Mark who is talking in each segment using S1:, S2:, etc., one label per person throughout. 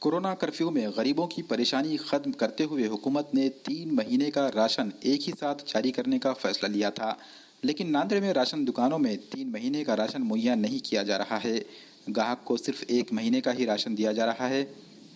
S1: Corona curfew में गरीबों की परेशानी खत्म करते हुए हुकूमत ने 3 महीने का राशन एक ही साथ जारी करने का फैसला लिया था। लेकिन नांदेड़ में राशन दुकानों में 3 महीने का राशन मुहैया नहीं किया जा रहा है। ग्राहक को सिर्फ 1 महीने का ही राशन दिया जा रहा है।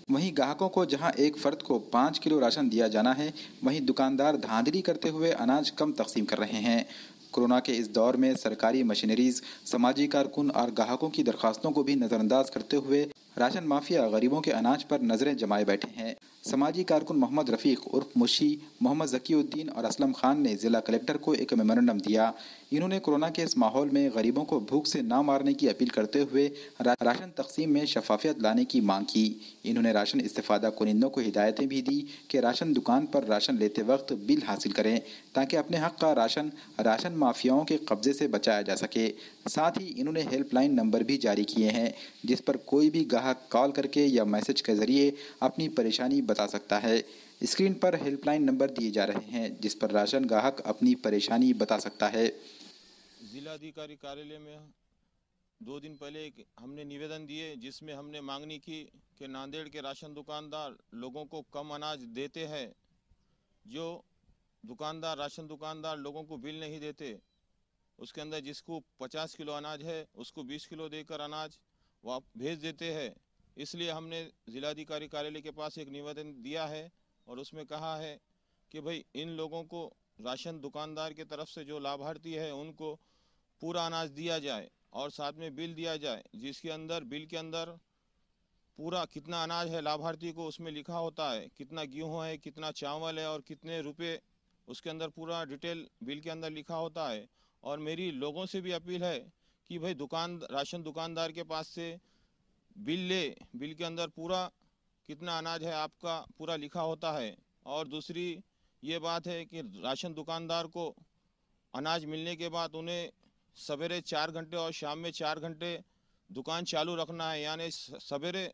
S1: वहीं ग्राहकों को जहां एक फर्द को 5 किलो राशन दिया जाना है, वहीं दुकानदार धांधली करते हुए अनाज कम तकसीम कर रहे हैं। कोरोना के इस दौर में सरकारी मशीनरीज, समाजी कारकुन और ग्राहकों की दरखास्तों को भी नजरअंदाज करते हुए राशन माफिया गरीबों के अनाज पर नजरें जमाए बैठे हैं। समाजी कारकुन मोहम्मद रफीक उर्फ मुशी, मोहम्मद जकीउद्दीन और असलम खान ने जिला कलेक्टर को एक मेमोरेंडम दिया। इन्होंने कोरोना के इस माहौल में गरीबों को भूख से ना मारने की अपील करते हुए राशन तकसीम में शफाफियत लाने की मांग की। इन्होंने राशन इस्तेफादा कुनिंदों को हिदायतें भी दी कि राशन दुकान पर राशन लेते वक्त बिल हासिल करें, ताकि अपने हक का राशन माफियाओं के कब्जे से बचाया जा सके। साथ ही इन्होंने हेल्पलाइन नंबर भी जारी किए हैं, जिस पर कोई भी ग्राहक कॉल करके या मैसेज के जरिए अपनी परेशानी बता सकता है। स्क्रीन पर हेल्पलाइन नंबर दिए जा रहे हैं, जिस पर राशन ग्राहक अपनी परेशानी बता सकता है।
S2: जिलाधिकारी कार्यालय में 2 दिन पहले हमने निवेदन दिए, जिसमें हमने मांगनी की कि नांदेड़ के राशन दुकानदार लोगों को कम अनाज देते हैं। जो राशन दुकानदार लोगों को बिल नहीं देते, उसके अंदर जिसको 50 किलो अनाज है उसको 20 किलो देकर अनाज भेज देते हैं। इसलिए हमने जिलाधिकारी कार्यालय के पास एक निवेदन दिया है और उसमें कहा है कि भाई इन लोगों को राशन दुकानदार के तरफ से जो लाभार्थी है उनको पूरा अनाज दिया जाए और साथ में बिल दिया जाए, जिसके अंदर बिल के अंदर पूरा कितना अनाज है लाभार्थी को उसमें लिखा होता है, कितना गेहूँ है, कितना चावल है और कितने रुपए, उसके अंदर पूरा डिटेल बिल के अंदर लिखा होता है। और मेरी लोगों से भी अपील है कि भाई राशन दुकानदार के पास से बिल के अंदर पूरा कितना अनाज है आपका पूरा लिखा होता है। और दूसरी ये बात है कि राशन दुकानदार को अनाज मिलने के बाद उन्हें सवेरे 4 घंटे और शाम में 4 घंटे दुकान चालू रखना है, यानी सवेरे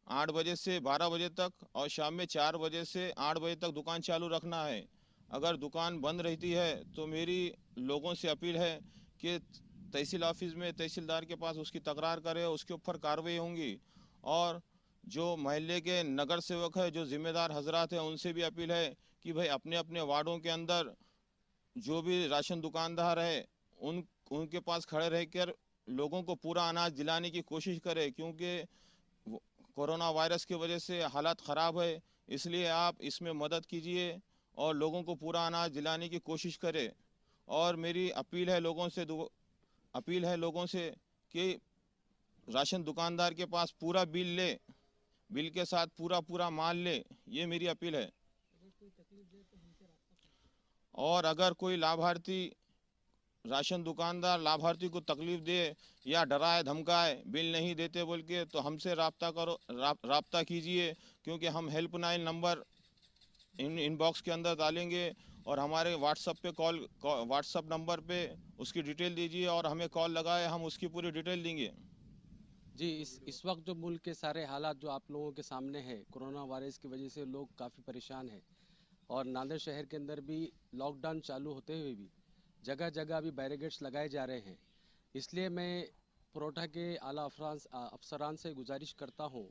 S2: 8 बजे से 12 बजे तक और शाम में 4 बजे से 8 बजे तक दुकान चालू रखना है। अगर दुकान बंद रहती है तो मेरी लोगों से अपील है कि तहसील ऑफिस में तहसीलदार के पास उसकी तकरार करे, उसके ऊपर कार्रवाई होंगी। और जो महल्ले के नगर सेवक है, जो जिम्मेदार हजरात हैं, उनसे भी अपील है कि भाई अपने अपने वार्डों के अंदर जो भी राशन दुकानदार है उनके पास खड़े रहकर लोगों को पूरा अनाज दिलाने की कोशिश करें, क्योंकि कोरोना वायरस की वजह से हालात ख़राब है। इसलिए आप इसमें मदद कीजिए और लोगों को पूरा अनाज दिलाने की कोशिश करें। और मेरी अपील है लोगों से कि राशन दुकानदार के पास पूरा बिल ले, बिल के साथ पूरा माल ले, ये मेरी अपील है। और अगर कोई राशन दुकानदार लाभार्थी को तकलीफ दे या डराए धमकाए बिल नहीं देते बोल के, तो हमसे राब्ता कीजिए, क्योंकि हम हेल्पलाइन नंबर इनबॉक्स के अंदर डालेंगे और हमारे व्हाट्सअप नंबर पे उसकी डिटेल दीजिए और हमें कॉल लगाए, हम उसकी पूरी डिटेल देंगे।
S3: जी, इस वक्त जो मुल्क के सारे हालात जो आप लोगों के सामने है, कोरोना वायरस की वजह से लोग काफ़ी परेशान हैं और नांदेड़ शहर के अंदर भी लॉकडाउन चालू होते हुए भी जगह जगह अभी बैरिकेड्स लगाए जा रहे हैं। इसलिए मैं पुरोठा के आला अफसरान से गुजारिश करता हूँ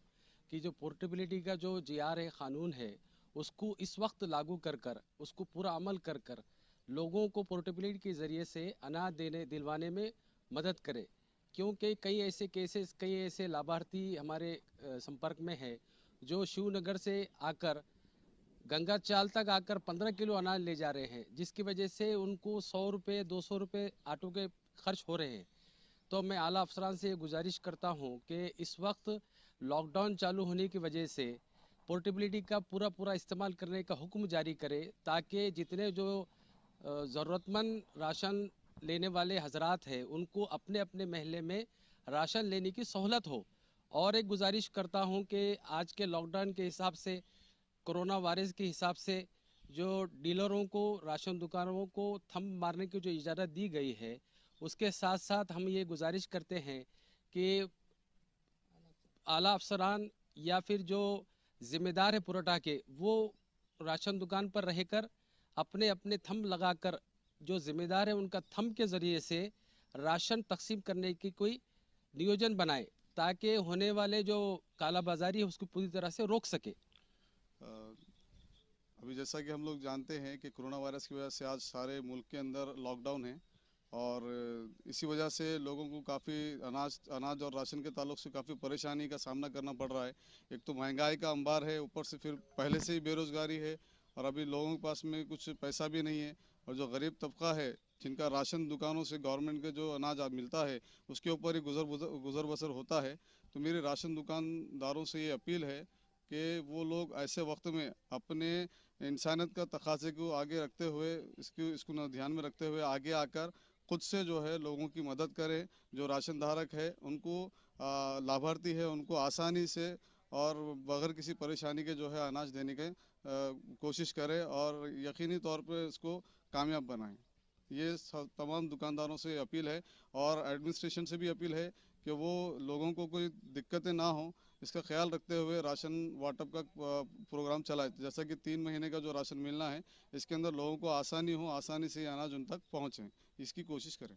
S3: कि जो पोर्टेबिलिटी का जो जीआर है, क़ानून है, उसको इस वक्त लागू कर उसको पूरा अमल कर लोगों को पोर्टेबिलिटी के ज़रिए से अनाज दिलवाने में मदद करे। क्योंकि कई ऐसे लाभार्थी हमारे संपर्क में है जो शिवनगर से आकर गंगा चाल तक आकर 15 किलो अनाज ले जा रहे हैं, जिसकी वजह से उनको 100 रुपये 200 रुपये ऑटो के खर्च हो रहे हैं। तो मैं आला अफसरान से गुजारिश करता हूं कि इस वक्त लॉकडाउन चालू होने की वजह से पोर्टेबिलिटी का पूरा इस्तेमाल करने का हुक्म जारी करे, ताकि जितने जो ज़रूरतमंद राशन लेने वाले हजरात हैं उनको अपने अपने महल्ले में राशन लेने की सहूलत हो। और एक गुजारिश करता हूं कि आज के लॉकडाउन के हिसाब से, कोरोना वायरस के हिसाब से जो डीलरों को, राशन दुकानों को थंब मारने की जो इजाज़त दी गई है, उसके साथ साथ हम ये गुजारिश करते हैं कि आला अफसरान या फिर जो ज़िम्मेदार है पुरोठा के, वो राशन दुकान पर रहकर अपने अपने थंब लगाकर, जो ज़िम्मेदार है उनका थंब के ज़रिए से राशन तकसीम करने की कोई नियोजन बनाए, ताकि होने वाले जो कालाबाजारी है उसको पूरी तरह से रोक सके।
S4: अभी जैसा कि हम लोग जानते हैं कि कोरोना वायरस की वजह से आज सारे मुल्क के अंदर लॉकडाउन है और इसी वजह से लोगों को काफ़ी अनाज और राशन के ताल्लुक से काफ़ी परेशानी का सामना करना पड़ रहा है। एक तो महंगाई का अंबार है, ऊपर से फिर पहले से ही बेरोज़गारी है और अभी लोगों के पास में कुछ पैसा भी नहीं है और जो गरीब तबका है जिनका राशन दुकानों से गवर्नमेंट के जो अनाज मिलता है उसके ऊपर ही गुजर बसर होता है। तो मेरी राशन दुकानदारों से ये अपील है कि वो लोग ऐसे वक्त में अपने इंसानियत का तकाज़े को आगे रखते हुए इसको ध्यान में रखते हुए आगे आकर खुद से जो है लोगों की मदद करें। जो राशन धारक है उनको लाभार्थी है उनको आसानी से और बगैर किसी परेशानी के जो है अनाज देने के कोशिश करें और यकीनी तौर पे इसको कामयाब बनाएं। ये तमाम दुकानदारों से अपील है और एडमिनिस्ट्रेशन से भी अपील है कि वो लोगों को कोई दिक्कतें ना हो इसका ख्याल रखते हुए राशन वाटअप का प्रोग्राम चलाए। जैसा कि 3 महीने का जो राशन मिलना है इसके अंदर लोगों को आसानी हो, आसानी से अनाज उन तक पहुँचे, इसकी कोशिश करें।